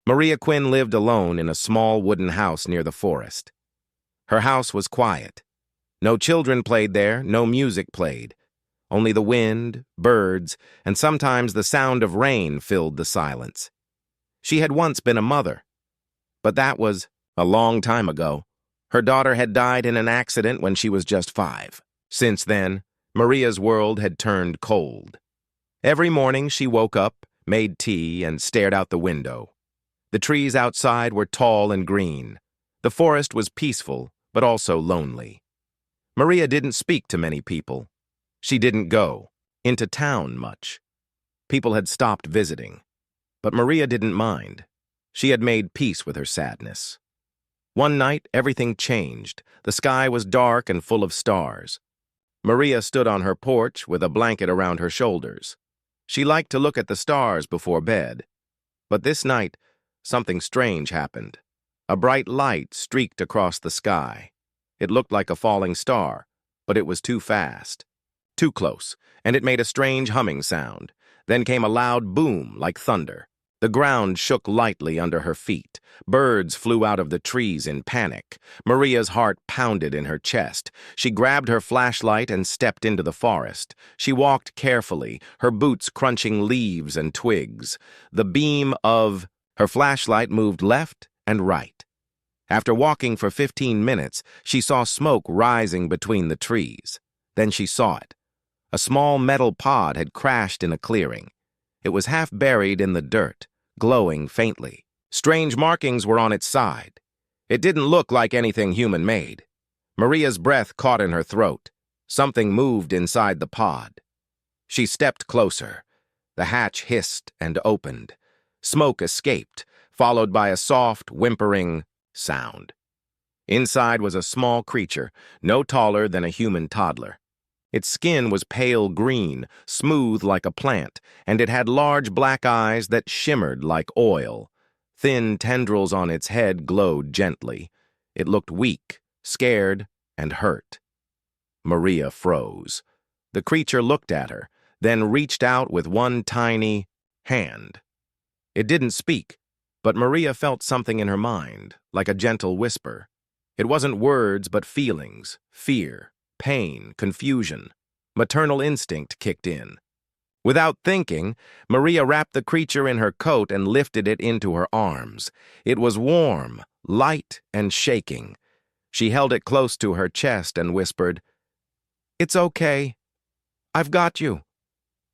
Maria Quinn lived alone in a small wooden house near the forest. Her house was quiet. No children played there, no music played. Only the wind, birds, and sometimes the sound of rain filled the silence. She had once been a mother, but that was a long time ago. Her daughter had died in an accident when she was just 5. Since then, Maria's world had turned cold. Every morning she woke up, made tea, and stared out the window. The trees outside were tall and green. The forest was peaceful, but also lonely. Maria didn't speak to many people. She didn't go into town much. People had stopped visiting. But Maria didn't mind. She had made peace with her sadness. One night, everything changed. The sky was dark and full of stars. Maria stood on her porch with a blanket around her shoulders. She liked to look at the stars before bed. But this night, something strange happened. A bright light streaked across the sky. It looked like a falling star, but it was too fast. Too close, and it made a strange humming sound. Then came a loud boom like thunder. The ground shook lightly under her feet. Birds flew out of the trees in panic. Maria's heart pounded in her chest. She grabbed her flashlight and stepped into the forest. She walked carefully, her boots crunching leaves and twigs. The beam of her flashlight moved left and right. After walking for 15 minutes, she saw smoke rising between the trees. Then she saw it. A small metal pod had crashed in a clearing. It was half buried in the dirt, glowing faintly. Strange markings were on its side. It didn't look like anything human-made. Maria's breath caught in her throat. Something moved inside the pod. She stepped closer. The hatch hissed and opened. Smoke escaped, followed by a soft, whimpering sound. Inside was a small creature, no taller than a human toddler. Its skin was pale green, smooth like a plant, and it had large black eyes that shimmered like oil. Thin tendrils on its head glowed gently. It looked weak, scared, and hurt. Maria froze. The creature looked at her, then reached out with one tiny hand. It didn't speak, but Maria felt something in her mind, like a gentle whisper. It wasn't words, but feelings, fear, pain, confusion. Maternal instinct kicked in. Without thinking, Maria wrapped the creature in her coat and lifted it into her arms. It was warm, light, and shaking. She held it close to her chest and whispered, "It's okay. I've got you."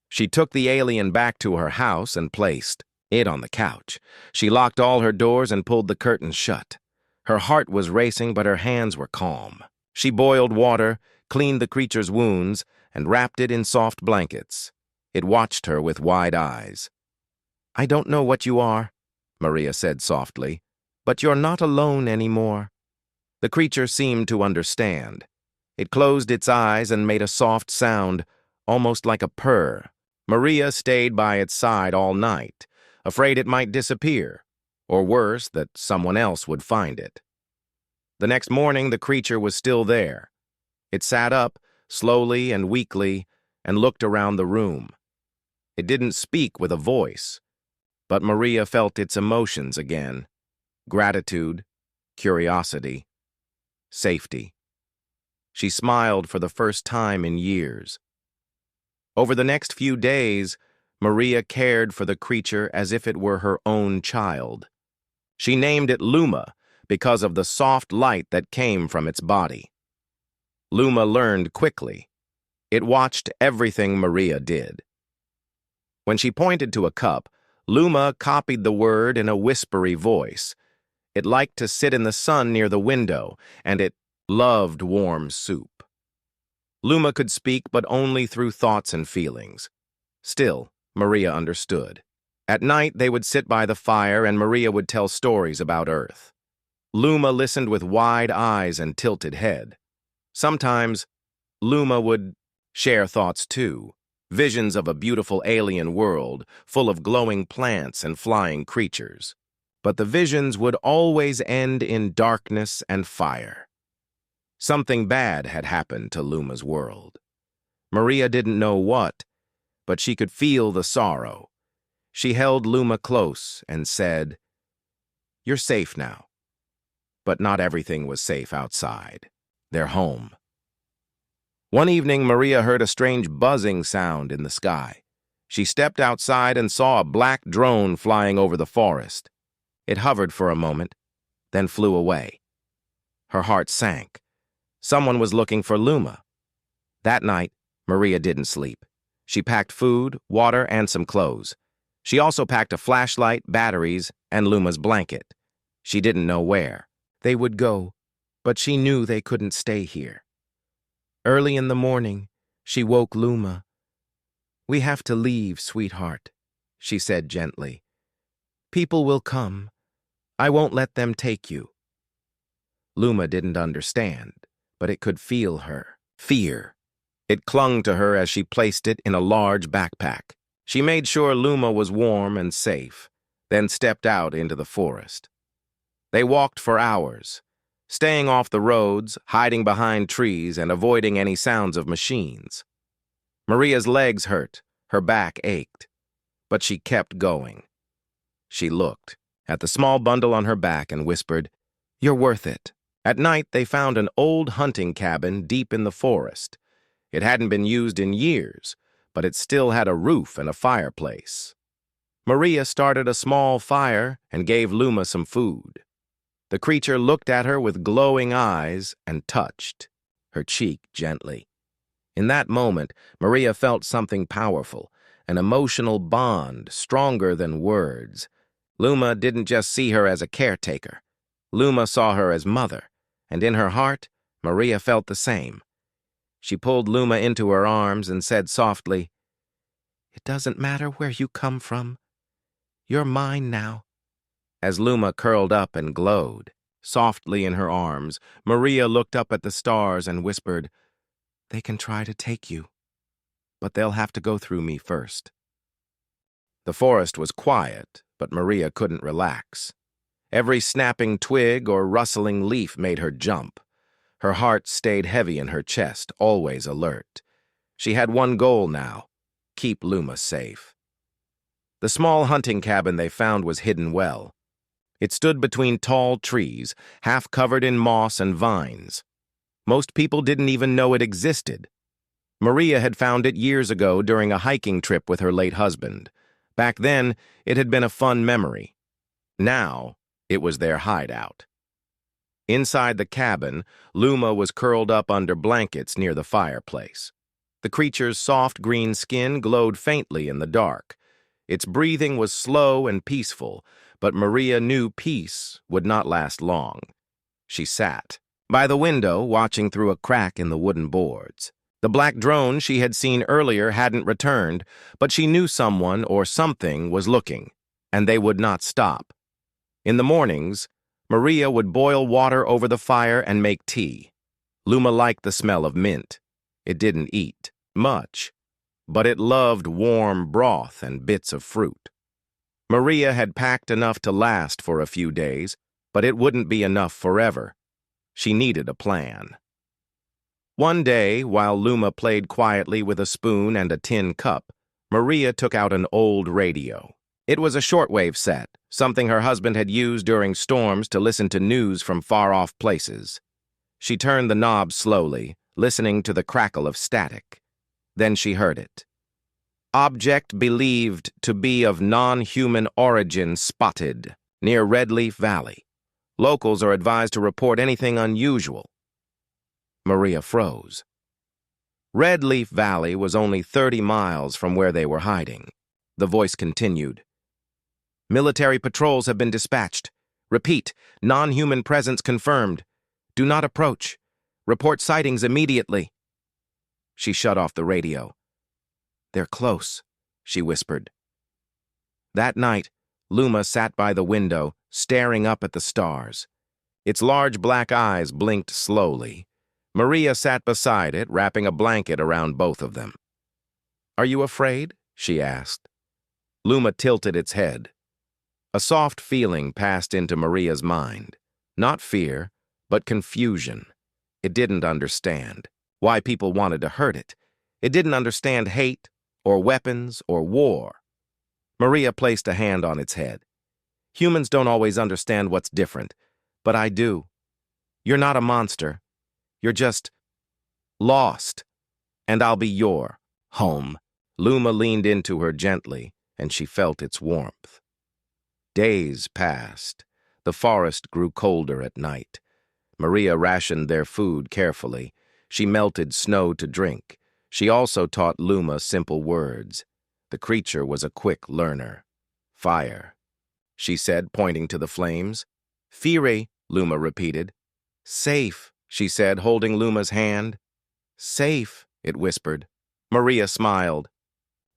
She took the alien back to her house and placed it on the couch. She locked all her doors and pulled the curtains shut. Her heart was racing, but her hands were calm. She boiled water, cleaned the creature's wounds, and wrapped it in soft blankets. It watched her with wide eyes. "I don't know what you are," Maria said softly, "but you're not alone anymore." The creature seemed to understand. It closed its eyes and made a soft sound, almost like a purr. Maria stayed by its side all night, afraid it might disappear, or worse, that someone else would find it. The next morning, the creature was still there. It sat up, slowly and weakly, and looked around the room. It didn't speak with a voice, but Maria felt its emotions again: gratitude, curiosity, safety. She smiled for the first time in years. Over the next few days, Maria cared for the creature as if it were her own child. She named it Luma because of the soft light that came from its body. Luma learned quickly. It watched everything Maria did. When she pointed to a cup, Luma copied the word in a whispery voice. It liked to sit in the sun near the window, and it loved warm soup. Luma could speak, but only through thoughts and feelings. Still, Maria understood. At night, they would sit by the fire, and Maria would tell stories about Earth. Luma listened with wide eyes and tilted head. Sometimes, Luma would share thoughts too, visions of a beautiful alien world full of glowing plants and flying creatures. But the visions would always end in darkness and fire. Something bad had happened to Luma's world. Maria didn't know what, but she could feel the sorrow. She held Luma close and said, You're safe now. But not everything was safe outside. Their home. One evening, Maria heard a strange buzzing sound in the sky. She stepped outside and saw a black drone flying over the forest. It hovered for a moment, then flew away. Her heart sank. Someone was looking for Luma. That night, Maria didn't sleep. She packed food, water, and some clothes. She also packed a flashlight, batteries, and Luma's blanket. She didn't know where they would go, but she knew they couldn't stay here. Early in the morning, she woke Luma. "We have to leave, sweetheart," she said gently. "People will come. I won't let them take you." Luma didn't understand, but it could feel her fear. It clung to her as she placed it in a large backpack. She made sure Luma was warm and safe, then stepped out into the forest. They walked for hours, staying off the roads, hiding behind trees, and avoiding any sounds of machines. Maria's legs hurt, her back ached, but she kept going. She looked at the small bundle on her back and whispered, "You're worth it." At night, they found an old hunting cabin deep in the forest. It hadn't been used in years, but it still had a roof and a fireplace. Maria started a small fire and gave Luma some food. The creature looked at her with glowing eyes and touched her cheek gently. In that moment, Maria felt something powerful, an emotional bond stronger than words. Luma didn't just see her as a caretaker. Luma saw her as mother, and in her heart, Maria felt the same. She pulled Luma into her arms and said softly, "It doesn't matter where you come from. You're mine now." As Luma curled up and glowed softly in her arms, Maria looked up at the stars and whispered, "They can try to take you, but they'll have to go through me first." The forest was quiet, but Maria couldn't relax. Every snapping twig or rustling leaf made her jump. Her heart stayed heavy in her chest, always alert. She had one goal now: keep Luma safe. The small hunting cabin they found was hidden well. It stood between tall trees, half covered in moss and vines. Most people didn't even know it existed. Maria had found it years ago during a hiking trip with her late husband. Back then, it had been a fun memory. Now, it was their hideout. Inside the cabin, Luma was curled up under blankets near the fireplace. The creature's soft green skin glowed faintly in the dark. Its breathing was slow and peaceful, but Maria knew peace would not last long. She sat by the window, watching through a crack in the wooden boards. The black drone she had seen earlier hadn't returned, but she knew someone or something was looking, and they would not stop. In the mornings, Maria would boil water over the fire and make tea. Luma liked the smell of mint. It didn't eat much, but it loved warm broth and bits of fruit. Maria had packed enough to last for a few days, but it wouldn't be enough forever. She needed a plan. One day, while Luma played quietly with a spoon and a tin cup, Maria took out an old radio. It was a shortwave set, something her husband had used during storms to listen to news from far-off places. She turned the knob slowly, listening to the crackle of static. Then she heard it. "Object believed to be of non-human origin spotted near Redleaf Valley. Locals are advised to report anything unusual." Maria froze. Redleaf Valley was only 30 miles from where they were hiding. The voice continued. "Military patrols have been dispatched. Repeat, non-human presence confirmed. Do not approach. Report sightings immediately." She shut off the radio. "They're close," she whispered. That night, Luma sat by the window, staring up at the stars. Its large black eyes blinked slowly. Maria sat beside it, wrapping a blanket around both of them. "Are you afraid?" she asked. Luma tilted its head. A soft feeling passed into Maria's mind. Not fear, but confusion. It didn't understand why people wanted to hurt it. It didn't understand hate, or weapons, or war. Maria placed a hand on its head. Humans don't always understand what's different, but I do. You're not a monster. You're just lost, and I'll be your home." Luma leaned into her gently, and she felt its warmth. Days passed. The forest grew colder at night. Maria rationed their food carefully. She melted snow to drink. She also taught Luma simple words. The creature was a quick learner. "Fire," she said, pointing to the flames. "Fire," Luma repeated. "Safe," she said, holding Luma's hand. "Safe," it whispered. Maria smiled.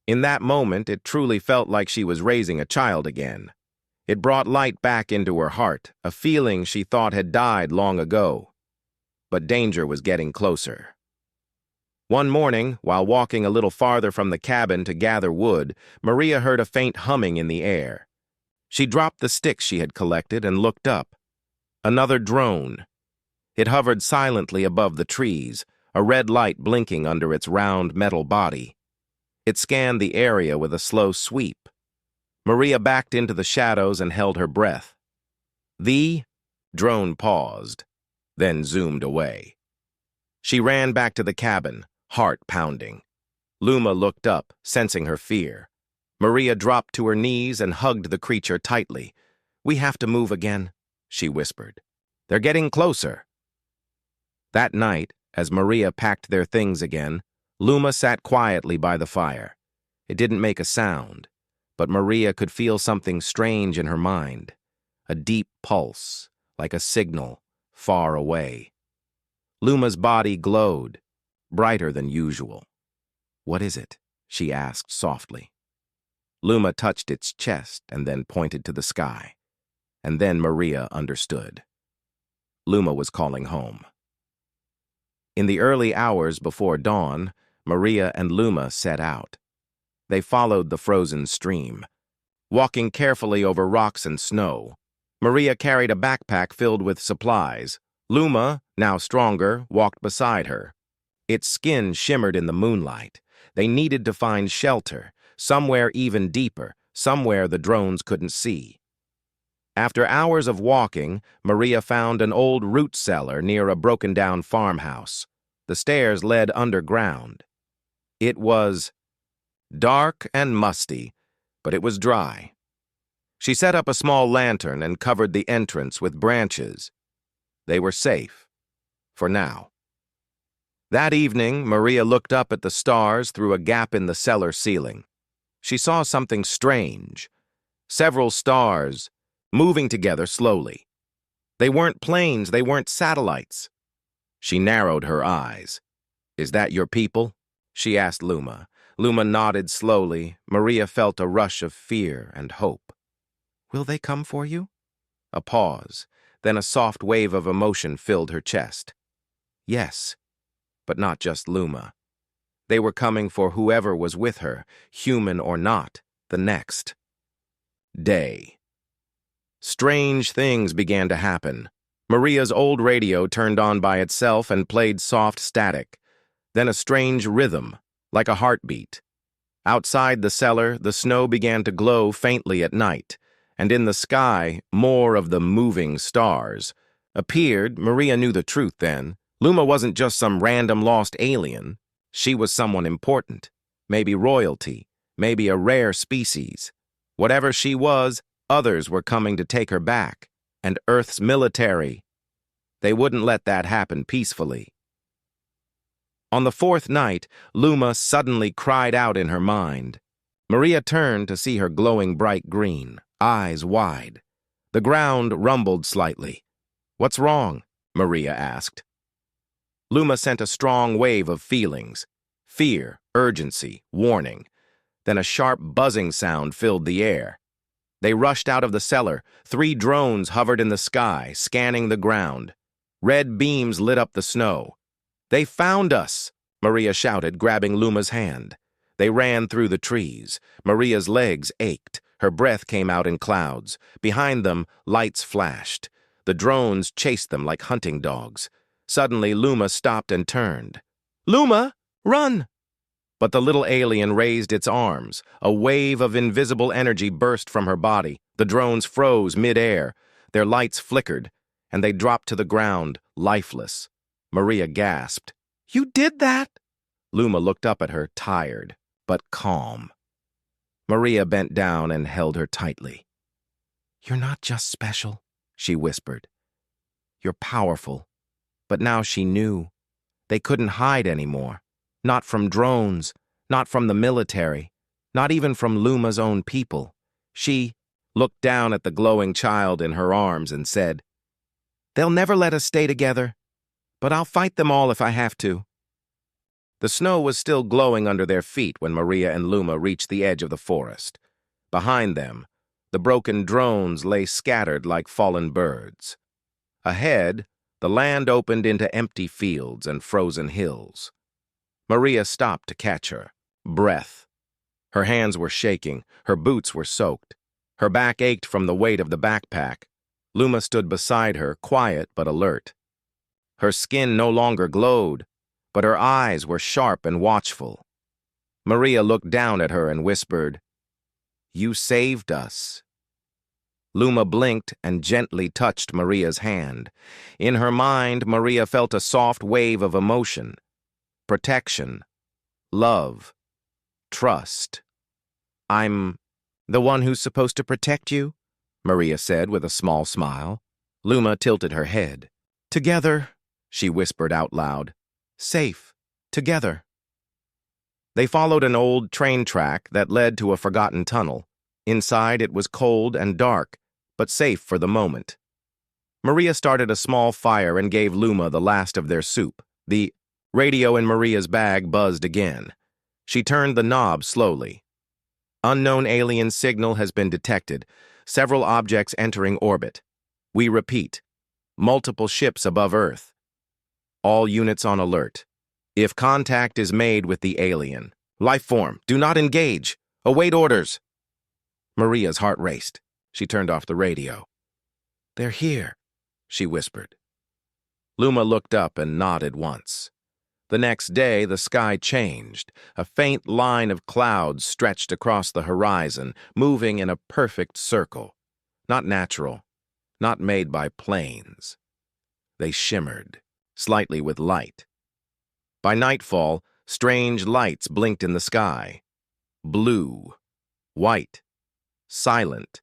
In that moment, it truly felt like she was raising a child again. It brought light back into her heart, a feeling she thought had died long ago. But danger was getting closer. One morning, while walking a little farther from the cabin to gather wood, Maria heard a faint humming in the air. She dropped the sticks she had collected and looked up. Another drone. It hovered silently above the trees, a red light blinking under its round metal body. It scanned the area with a slow sweep. Maria backed into the shadows and held her breath. The drone paused, then zoomed away. She ran back to the cabin, heart pounding. Luma looked up, sensing her fear. Maria dropped to her knees and hugged the creature tightly. "We have to move again," she whispered. "They're getting closer." That night, as Maria packed their things again, Luma sat quietly by the fire. It didn't make a sound, but Maria could feel something strange in her mind. A deep pulse, like a signal, far away. Luma's body glowed, brighter than usual. "What is it?" she asked softly. Luma touched its chest and then pointed to the sky. And then Maria understood. Luma was calling home. In the early hours before dawn, Maria and Luma set out. They followed the frozen stream, walking carefully over rocks and snow. Maria carried a backpack filled with supplies. Luma, now stronger, walked beside her. Its skin shimmered in the moonlight. They needed to find shelter, somewhere even deeper, somewhere the drones couldn't see. After hours of walking, Maria found an old root cellar near a broken-down farmhouse. The stairs led underground. It was dark and musty, but it was dry. She set up a small lantern and covered the entrance with branches. They were safe, for now. That evening, Maria looked up at the stars through a gap in the cellar ceiling. She saw something strange. Several stars, moving together slowly. They weren't planes, they weren't satellites. She narrowed her eyes. "Is that your people?" she asked Luma. Luma nodded slowly. Maria felt a rush of fear and hope. "Will they come for you?" A pause, then a soft wave of emotion filled her chest. Yes, but not just Luma. They were coming for whoever was with her, human or not, the next day. Strange things began to happen. Maria's old radio turned on by itself and played soft static, then a strange rhythm, like a heartbeat. Outside the cellar, the snow began to glow faintly at night, and in the sky, more of the moving stars appeared. Maria knew the truth then. Luma wasn't just some random lost alien. She was someone important, maybe royalty, maybe a rare species. Whatever she was, others were coming to take her back, and Earth's military. They wouldn't let that happen peacefully. On the fourth night, Luma suddenly cried out in her mind. Maria turned to see her glowing bright green, eyes wide. The ground rumbled slightly. "What's wrong?" Maria asked. Luma sent a strong wave of feelings. Fear, urgency, warning. Then a sharp buzzing sound filled the air. They rushed out of the cellar. 3 drones hovered in the sky, scanning the ground. Red beams lit up the snow. "They found us!" Maria shouted, grabbing Luma's hand. They ran through the trees. Maria's legs ached. Her breath came out in clouds. Behind them, lights flashed. The drones chased them like hunting dogs. Suddenly, Luma stopped and turned. "Luma, run!" But the little alien raised its arms. A wave of invisible energy burst from her body. The drones froze mid-air, their lights flickered, and they dropped to the ground, lifeless. Maria gasped. "You did that?" Luma looked up at her, tired, but calm. Maria bent down and held her tightly. "You're not just special," she whispered. "You're powerful." But now she knew. They couldn't hide anymore. Not from drones, not from the military, not even from Luma's own people. She looked down at the glowing child in her arms and said, "They'll never let us stay together, but I'll fight them all if I have to." The snow was still glowing under their feet when Maria and Luma reached the edge of the forest. Behind them, the broken drones lay scattered like fallen birds. Ahead, the land opened into empty fields and frozen hills. Maria stopped to catch her breath. Her hands were shaking, her boots were soaked. Her back ached from the weight of the backpack. Luma stood beside her, quiet but alert. Her skin no longer glowed, but her eyes were sharp and watchful. Maria looked down at her and whispered, "You saved us." Luma blinked and gently touched Maria's hand. In her mind, Maria felt a soft wave of emotion. Protection, love, trust. "I'm the one who's supposed to protect you?" Maria said with a small smile. Luma tilted her head. "Together," she whispered out loud. "Safe, together." They followed an old train track that led to a forgotten tunnel. Inside, it was cold and dark, but safe for the moment. Maria started a small fire and gave Luma the last of their soup. The radio in Maria's bag buzzed again. She turned the knob slowly. "Unknown alien signal has been detected. Several objects entering orbit. We repeat, multiple ships above Earth. All units on alert. If contact is made with the alien, life form, do not engage. Await orders." Maria's heart raced. She turned off the radio. "They're here," she whispered. Luma looked up and nodded once. The next day, the sky changed. A faint line of clouds stretched across the horizon, moving in a perfect circle. Not natural, not made by planes. They shimmered, slightly with light. By nightfall, strange lights blinked in the sky. Blue, white, silent.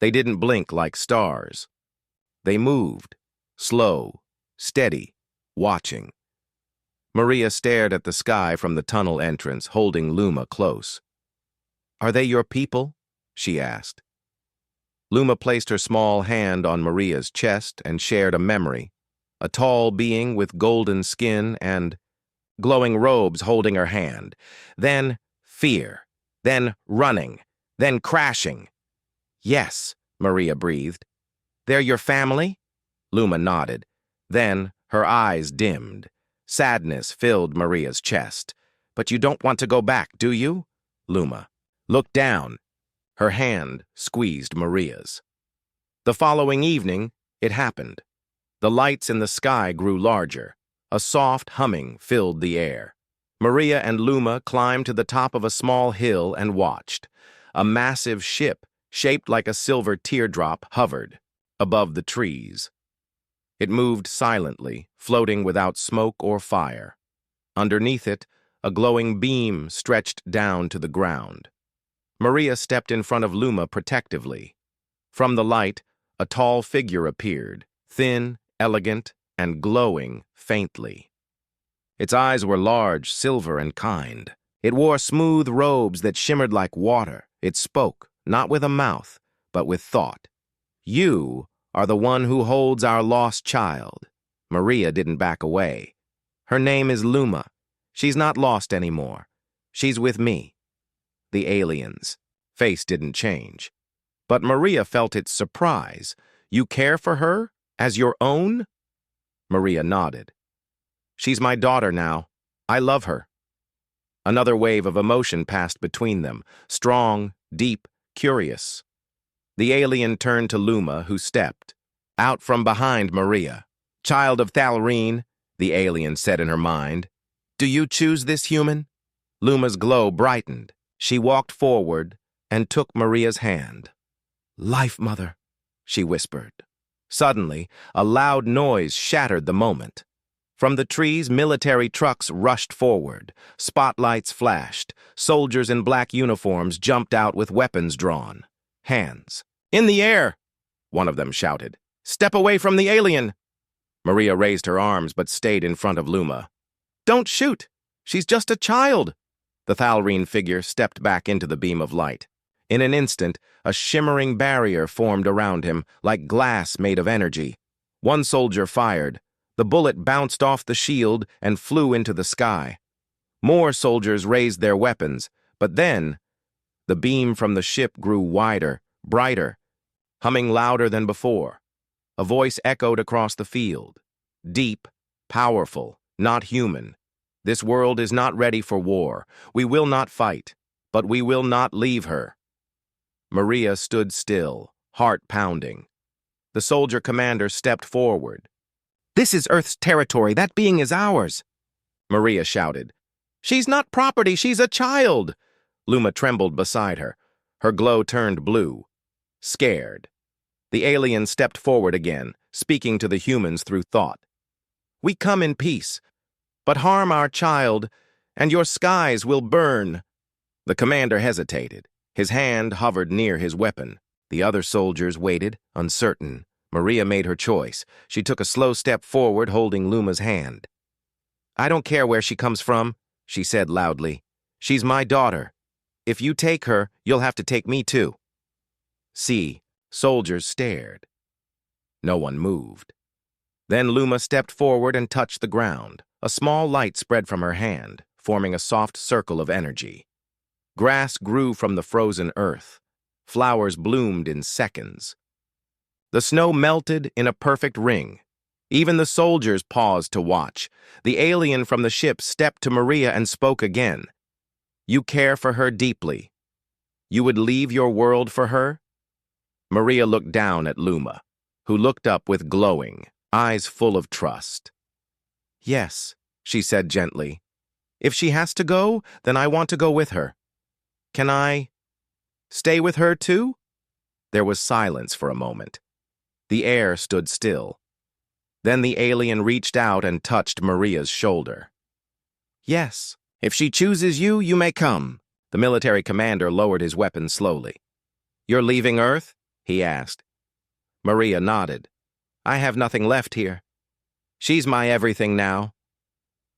They didn't blink like stars. They moved, slow, steady, watching. Maria stared at the sky from the tunnel entrance, holding Luma close. "Are they your people?" she asked. Luma placed her small hand on Maria's chest and shared a memory. A tall being with golden skin and glowing robes holding her hand. Then fear. Then running. Then crashing. "Yes," Maria breathed. "They're your family?" Luma nodded. Then her eyes dimmed. Sadness filled Maria's chest. "But you don't want to go back, do you?" Luma looked down. Her hand squeezed Maria's. The following evening, it happened. The lights in the sky grew larger. A soft humming filled the air. Maria and Luma climbed to the top of a small hill and watched. A massive ship, shaped like a silver teardrop, hovered above the trees. It moved silently, floating without smoke or fire. Underneath it, a glowing beam stretched down to the ground. Maria stepped in front of Luma protectively. From the light, a tall figure appeared, thin, elegant, and glowing faintly. Its eyes were large, silver, and kind. It wore smooth robes that shimmered like water. It spoke, not with a mouth, but with thought. "You are the one who holds our lost child." Maria didn't back away. "Her name is Luma. She's not lost anymore. She's with me." The alien's face didn't change. But Maria felt its surprise. "You care for her? As your own?" Maria nodded. "She's my daughter now. I love her." Another wave of emotion passed between them, strong, deep, curious. The alien turned to Luma, who stepped out from behind Maria. "Child of Thalreen," the alien said in her mind. "Do you choose this human?" Luma's glow brightened. She walked forward and took Maria's hand. Life, Mother, she whispered. Suddenly, a loud noise shattered the moment. From the trees, military trucks rushed forward. Spotlights flashed. Soldiers in black uniforms jumped out with weapons drawn. Hands. "In the air!" one of them shouted. "Step away from the alien!" Maria raised her arms but stayed in front of Luma. "Don't shoot! She's just a child!" The Thalrene figure stepped back into the beam of light. In an instant, a shimmering barrier formed around him, like glass made of energy. One soldier fired. The bullet bounced off the shield and flew into the sky. More soldiers raised their weapons, but then the beam from the ship grew wider, brighter, humming louder than before. A voice echoed across the field. Deep, powerful, not human. "This world is not ready for war. We will not fight, but we will not leave her." Maria stood still, heart pounding. The soldier commander stepped forward. "This is Earth's territory. That being is ours," Maria shouted. "She's not property. She's a child." Luma trembled beside her. Her glow turned blue. Scared. The alien stepped forward again, speaking to the humans through thought. "We come in peace, but harm our child, and your skies will burn." The commander hesitated. His hand hovered near his weapon. The other soldiers waited, uncertain. Maria made her choice. She took a slow step forward, holding Luma's hand. "I don't care where she comes from," she said loudly. "She's my daughter. If you take her, you'll have to take me too." Soldiers stared. No one moved. Then Luma stepped forward and touched the ground. A small light spread from her hand, forming a soft circle of energy. Grass grew from the frozen earth. Flowers bloomed in seconds. The snow melted in a perfect ring. Even the soldiers paused to watch. The alien from the ship stepped to Maria and spoke again. "You care for her deeply. You would leave your world for her?" Maria looked down at Luma, who looked up with glowing, eyes full of trust. "Yes," she said gently. "If she has to go, then I want to go with her. Can I stay with her too?" There was silence for a moment. The air stood still. Then the alien reached out and touched Maria's shoulder. "Yes, if she chooses you, you may come." The military commander lowered his weapon slowly. "You're leaving Earth?" he asked. Maria nodded. "I have nothing left here. She's my everything now."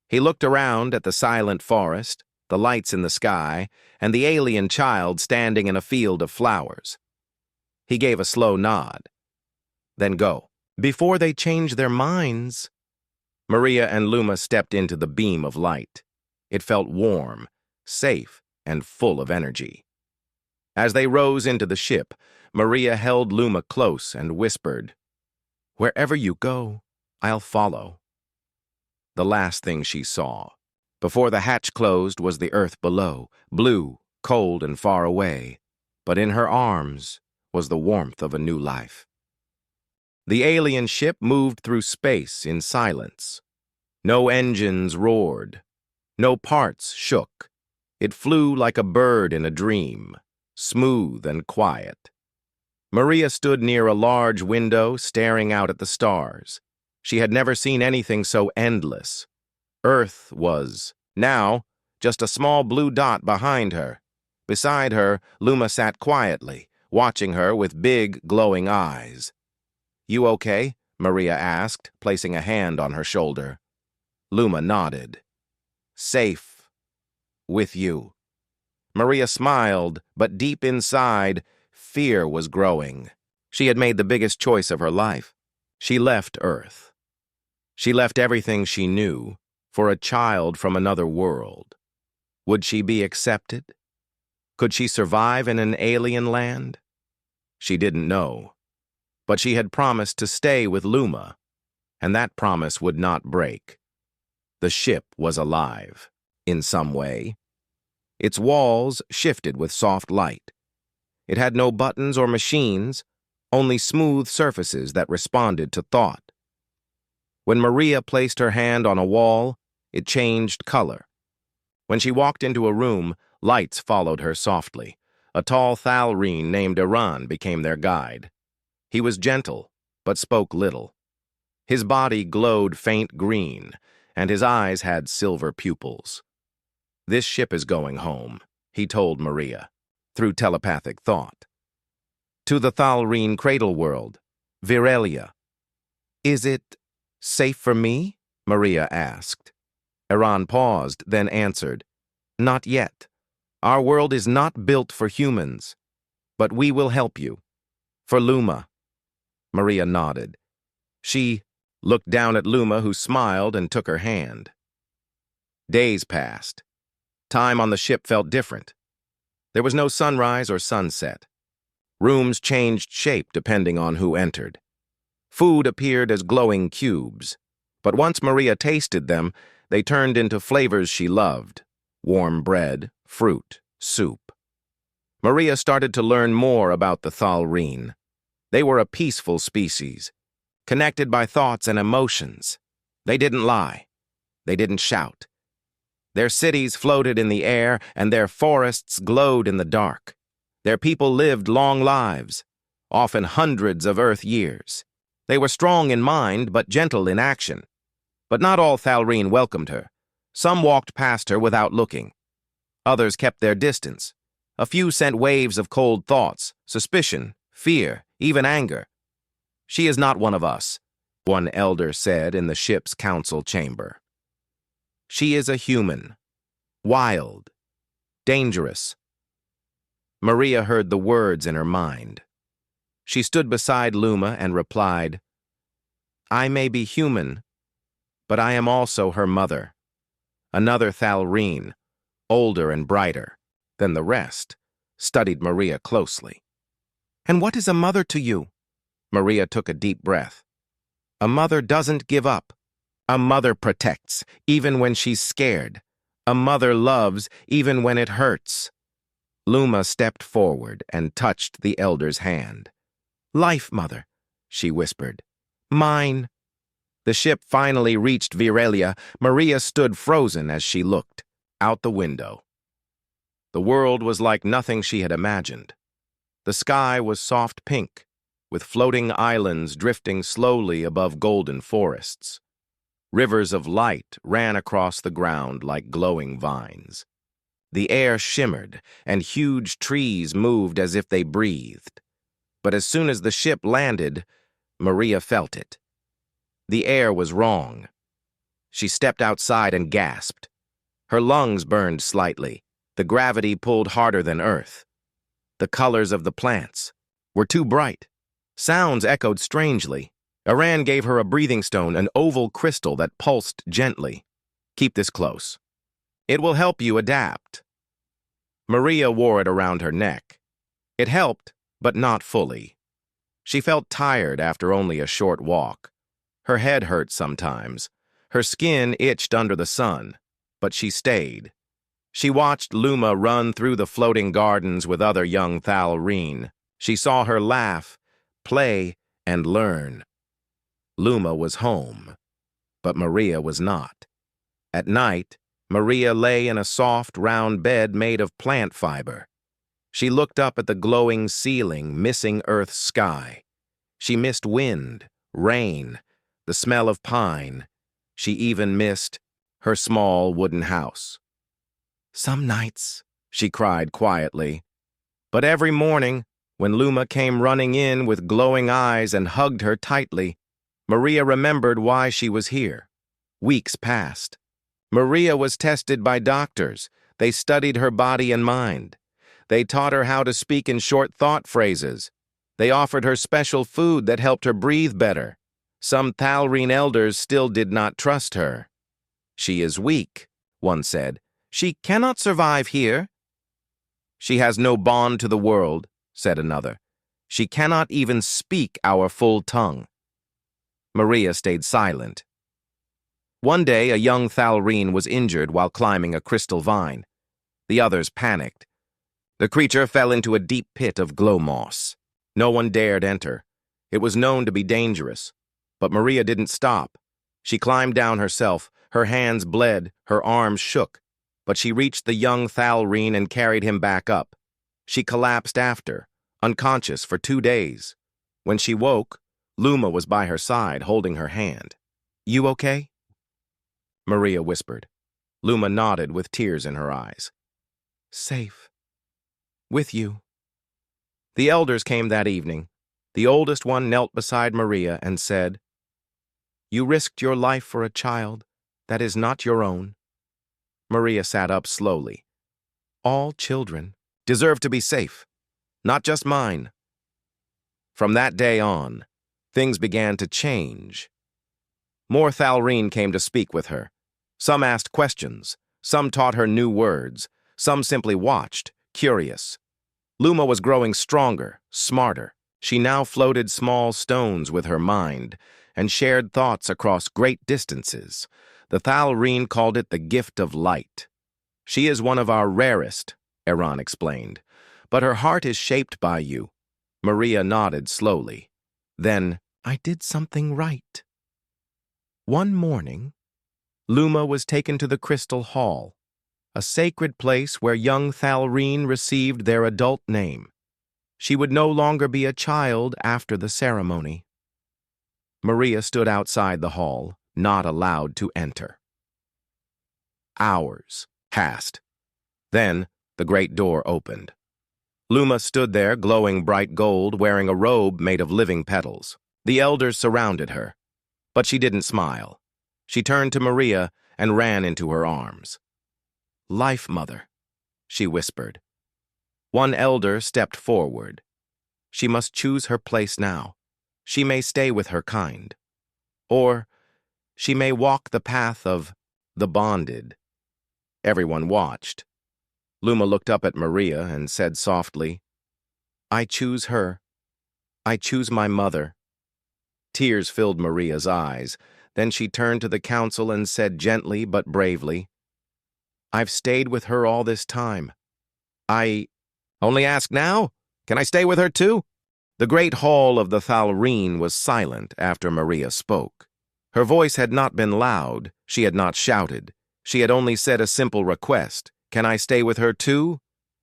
He looked around at the silent forest, the lights in the sky, and the alien child standing in a field of flowers. He gave a slow nod. "Then go. Before they change their minds." Maria and Luma stepped into the beam of light. It felt warm, safe, and full of energy. As they rose into the ship, Maria held Luma close and whispered, "Wherever you go, I'll follow." The last thing she saw, before the hatch closed, was the earth below, blue, cold, and far away. But in her arms was the warmth of a new life. The alien ship moved through space in silence. No engines roared. No parts shook. It flew like a bird in a dream, smooth and quiet. Maria stood near a large window, staring out at the stars. She had never seen anything so endless. Earth was, now, just a small blue dot behind her. Beside her, Luma sat quietly, watching her with big, glowing eyes. "You okay?" Maria asked, placing a hand on her shoulder. Luma nodded. "Safe. With you." Maria smiled, but deep inside, fear was growing. She had made the biggest choice of her life. She left Earth. She left everything she knew for a child from another world. Would she be accepted? Could she survive in an alien land? She didn't know. But she had promised to stay with Luma, and that promise would not break. The ship was alive, in some way. Its walls shifted with soft light. It had no buttons or machines, only smooth surfaces that responded to thought. When Maria placed her hand on a wall, it changed color. When she walked into a room, lights followed her softly. A tall Thalreen named Iran became their guide. He was gentle, but spoke little. His body glowed faint green, and his eyes had silver pupils. "This ship is going home," he told Maria, through telepathic thought. "To the Thalreen cradle world, Virelia." "Is it safe for me?" Maria asked. Iran paused, then answered, "Not yet. Our world is not built for humans, but we will help you. For Luma." Maria nodded. She looked down at Luma, who smiled and took her hand. Days passed. Time on the ship felt different. There was no sunrise or sunset. Rooms changed shape depending on who entered. Food appeared as glowing cubes, but once Maria tasted them, they turned into flavors she loved: warm bread, fruit, soup. Maria started to learn more about the Thalreen. They were a peaceful species, connected by thoughts and emotions. They didn't lie. They didn't shout. Their cities floated in the air, and their forests glowed in the dark. Their people lived long lives, often hundreds of Earth years. They were strong in mind, but gentle in action. But not all Thalreen welcomed her. Some walked past her without looking. Others kept their distance. A few sent waves of cold thoughts, suspicion, fear, even anger. "She is not one of us," one elder said in the ship's council chamber. "She is a human, wild, dangerous." Maria heard the words in her mind. She stood beside Luma and replied, "I may be human, but I am also her mother." Another Thalreen, older and brighter than the rest, studied Maria closely. "And what is a mother to you?" Maria took a deep breath. "A mother doesn't give up. A mother protects, even when she's scared. A mother loves, even when it hurts." Luma stepped forward and touched the elder's hand. "Life, mother," she whispered. "Mine." The ship finally reached Virelia. Maria stood frozen as she looked out the window. The world was like nothing she had imagined. The sky was soft pink, with floating islands drifting slowly above golden forests. Rivers of light ran across the ground like glowing vines. The air shimmered, and huge trees moved as if they breathed. But as soon as the ship landed, Maria felt it. The air was wrong. She stepped outside and gasped. Her lungs burned slightly. The gravity pulled harder than Earth. The colors of the plants were too bright. Sounds echoed strangely. Iran gave her a breathing stone, an oval crystal that pulsed gently. "Keep this close. It will help you adapt." Maria wore it around her neck. It helped, but not fully. She felt tired after only a short walk. Her head hurt sometimes. Her skin itched under the sun, but she stayed. She watched Luma run through the floating gardens with other young Thalreen. She saw her laugh, play, and learn. Luma was home, but Maria was not. At night, Maria lay in a soft, round bed made of plant fiber. She looked up at the glowing ceiling, missing Earth's sky. She missed wind, rain, the smell of pine. She even missed her small wooden house. "Some nights," she cried quietly. But every morning, when Luma came running in with glowing eyes and hugged her tightly, Maria remembered why she was here. Weeks passed. Maria was tested by doctors. They studied her body and mind. They taught her how to speak in short thought phrases. They offered her special food that helped her breathe better. Some Thalreen elders still did not trust her. "She is weak," one said. "She cannot survive here." "She has no bond to the world," said another. "She cannot even speak our full tongue." Maria stayed silent. One day, a young Thalreen was injured while climbing a crystal vine. The others panicked. The creature fell into a deep pit of glow moss. No one dared enter. It was known to be dangerous. But Maria didn't stop. She climbed down herself. Her hands bled, her arms shook. But she reached the young Thalreen and carried him back up. She collapsed after, unconscious for 2 days. When she woke, Luma was by her side, holding her hand. "You okay?" Maria whispered. Luma nodded with tears in her eyes. "Safe. With you." The elders came that evening. The oldest one knelt beside Maria and said, "You risked your life for a child that is not your own." Maria sat up slowly. "All children deserve to be safe, not just mine." From that day on, things began to change. More Thalreen came to speak with her. Some asked questions, some taught her new words, some simply watched, curious. Luma was growing stronger, smarter. She now floated small stones with her mind and shared thoughts across great distances. The Thalreen called it the gift of light. "She is one of our rarest," Eran explained, "but her heart is shaped by you." Maria nodded slowly. Then, "I did something right." One morning, Luma was taken to the Crystal Hall, a sacred place where young Thalreen received their adult name. She would no longer be a child after the ceremony. Maria stood outside the hall, not allowed to enter. Hours passed. Then the great door opened. Luma stood there, glowing bright gold, wearing a robe made of living petals. The elders surrounded her, but she didn't smile. She turned to Maria and ran into her arms. "Life, Mother," she whispered. One elder stepped forward. She must choose her place now. She may stay with her kind, or she may walk the path of the bonded. Everyone watched. Luma looked up at Maria and said softly, "I choose her. I choose my mother." Tears filled Maria's eyes. Then she turned to the council and said gently but bravely, "I've stayed with her all this time. I only ask now? Can I stay with her too?" The great hall of the Thalreen was silent after Maria spoke. Her voice had not been loud. She had not shouted. She had only said a simple request, "Can I stay with her too?"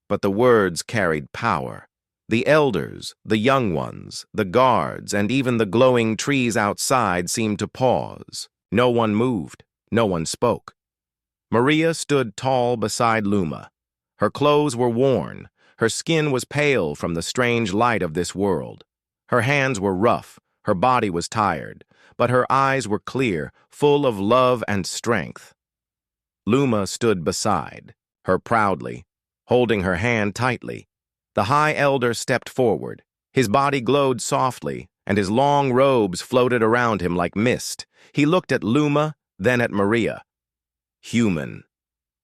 But the words carried power. The elders, the young ones, the guards, and even the glowing trees outside seemed to pause. No one moved. No one spoke. Maria stood tall beside Luma. Her clothes were worn. Her skin was pale from the strange light of this world. Her hands were rough. Her body was tired. But her eyes were clear, full of love and strength. Luma stood beside her proudly, holding her hand tightly. The High Elder stepped forward. His body glowed softly, and his long robes floated around him like mist. He looked at Luma, then at Maria. "Human,"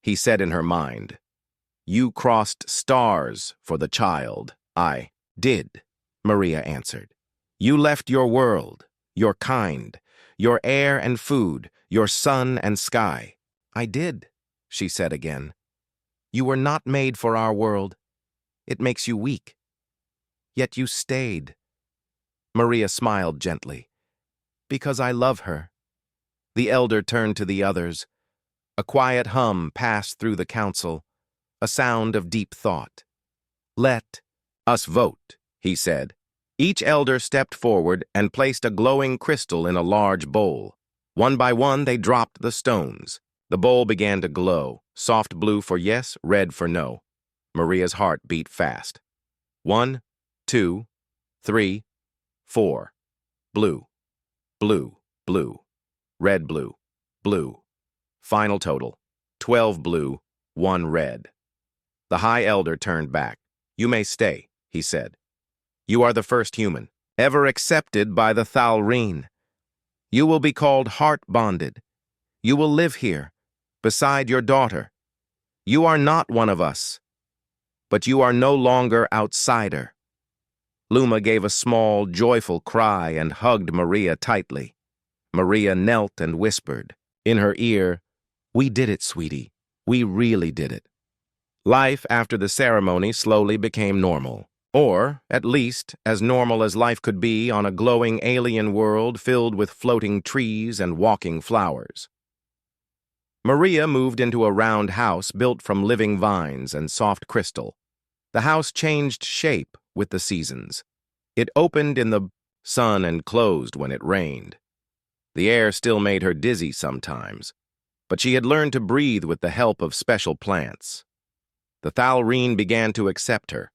he said in her mind. "You crossed stars for the child." "I did," Maria answered. "You left your world, your kind, your air and food, your sun and sky." "I did," she said again. "You were not made for our world. It makes you weak. Yet you stayed." Maria smiled gently. "Because I love her." The elder turned to the others. A quiet hum passed through the council, a sound of deep thought. "Let us vote," he said. Each elder stepped forward and placed a glowing crystal in a large bowl. One by one, they dropped the stones. The bowl began to glow, soft blue for yes, red for no. Maria's heart beat fast. 1, 2, 3, 4. Blue, blue, blue. Red, blue, blue. Final total, 12 blue, 1 red. The High Elder turned back. "You may stay," he said. "You are the first human ever accepted by the Thalreen. You will be called heart-bonded. You will live here, beside your daughter. You are not one of us, but you are no longer outsider." Luma gave a small, joyful cry and hugged Maria tightly. Maria knelt and whispered in her ear, "We did it, sweetie. We really did it." Life after the ceremony slowly became normal, or, at least, as normal as life could be on a glowing alien world filled with floating trees and walking flowers. Maria moved into a round house built from living vines and soft crystal. The house changed shape with the seasons. It opened in the sun and closed when it rained. The air still made her dizzy sometimes, but she had learned to breathe with the help of special plants. The Thalreen began to accept her.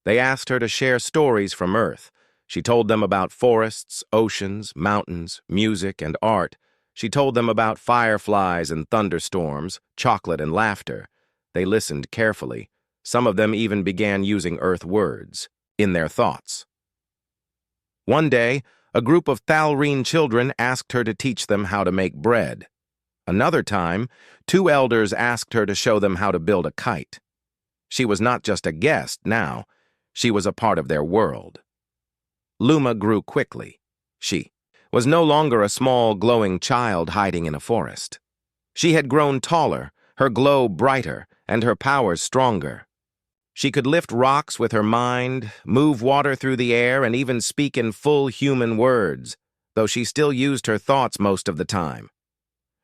They asked her to share stories from Earth. She told them about forests, oceans, mountains, music, and art. She told them about fireflies and thunderstorms, chocolate and laughter. They listened carefully. Some of them even began using Earth words in their thoughts. One day, a group of Thalreen children asked her to teach them how to make bread. Another time, 2 elders asked her to show them how to build a kite. She was not just a guest now. She was a part of their world. Luma grew quickly. She was no longer a small, glowing child hiding in a forest. She had grown taller, her glow brighter, and her powers stronger. She could lift rocks with her mind, move water through the air, and even speak in full human words, though she still used her thoughts most of the time.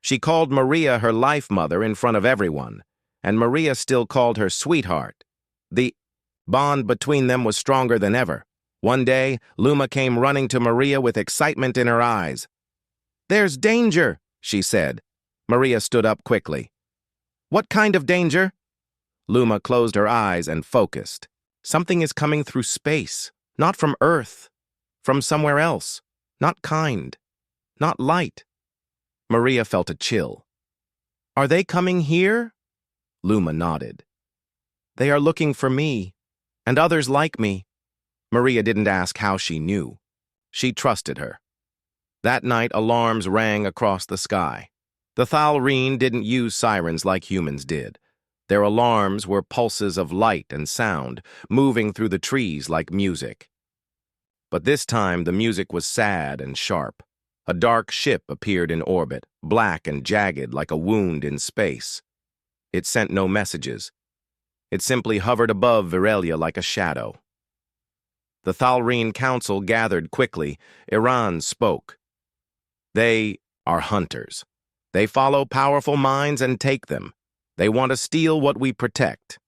She called Maria her life mother in front of everyone, and Maria still called her sweetheart. The bond between them was stronger than ever. One day, Luma came running to Maria with excitement in her eyes. "There's danger," she said. Maria stood up quickly. "What kind of danger?" Luma closed her eyes and focused. "Something is coming through space, not from Earth, from somewhere else, not kind, not light." Maria felt a chill. "Are they coming here?" Luma nodded. "They are looking for me, and others like me." Maria didn't ask how she knew. She trusted her. That night, alarms rang across the sky. The Thalreen didn't use sirens like humans did. Their alarms were pulses of light and sound, moving through the trees like music. But this time, the music was sad and sharp. A dark ship appeared in orbit, black and jagged like a wound in space. It sent no messages. It simply hovered above Virelia like a shadow. The Thalreen Council gathered quickly. Iran spoke. "They are hunters. They follow powerful minds and take them. They want to steal what we protect."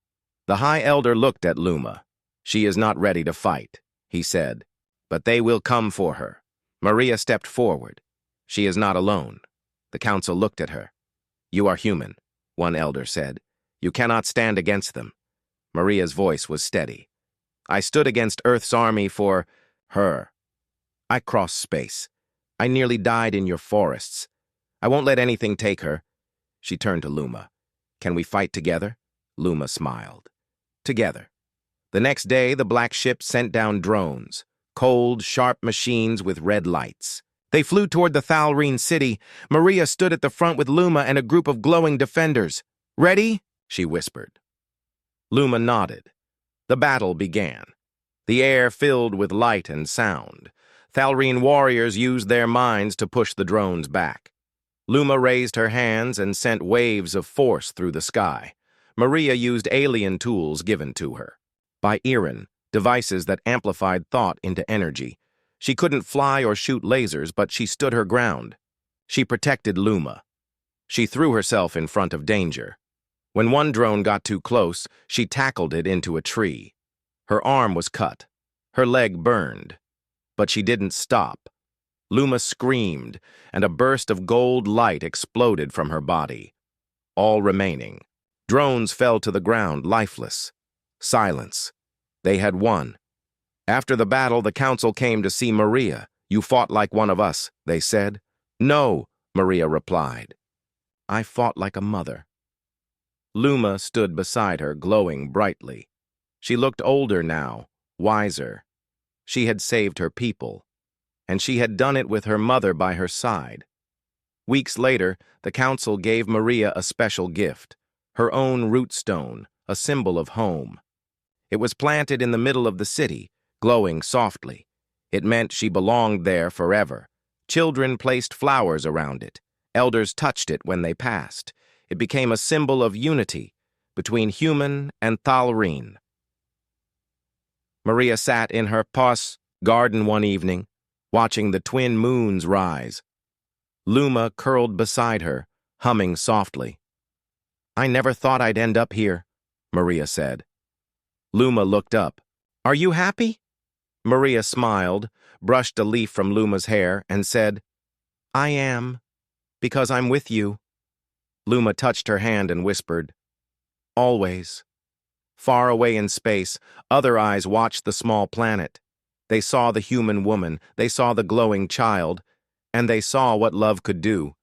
The High Elder looked at Luma. "She is not ready to fight," he said, "but they will come for her." Maria stepped forward. "She is not alone." The council looked at her. "You are human," one elder said. "You cannot stand against them." Maria's voice was steady. "I stood against Earth's army for her. I crossed space. I nearly died in your forests. I won't let anything take her." She turned to Luma. "Can we fight together?" Luma smiled. "Together." The next day, the black ship sent down drones, cold, sharp machines with red lights. They flew toward the Thalreen city. Maria stood at the front with Luma and a group of glowing defenders. "Ready?" she whispered. Luma nodded. The battle began. The air filled with light and sound. Thalreen warriors used their minds to push the drones back. Luma raised her hands and sent waves of force through the sky. Maria used alien tools given to her by Iran, devices that amplified thought into energy. She couldn't fly or shoot lasers, but she stood her ground. She protected Luma. She threw herself in front of danger. When one drone got too close, she tackled it into a tree. Her arm was cut. Her leg burned. But she didn't stop. Luma screamed, and a burst of gold light exploded from her body. All remaining. Drones fell to the ground, lifeless. Silence. They had won. After the battle, the council came to see Maria. "You fought like one of us," they said. "No," Maria replied. "I fought like a mother." Luma stood beside her, glowing brightly. She looked older now, wiser. She had saved her people, and she had done it with her mother by her side. Weeks later, the council gave Maria a special gift, her own root stone, a symbol of home. It was planted in the middle of the city, glowing softly. It meant she belonged there forever. Children placed flowers around it. Elders touched it when they passed. It became a symbol of unity between human and Thalreen. Maria sat in her pa's garden one evening, watching the twin moons rise. Luma curled beside her, humming softly. "I never thought I'd end up here," Maria said. Luma looked up. "Are you happy?" Maria smiled, brushed a leaf from Luma's hair, and said, "I am, because I'm with you." Luma touched her hand and whispered, "Always." Far away in space, other eyes watched the small planet. They saw the human woman, they saw the glowing child, and they saw what love could do.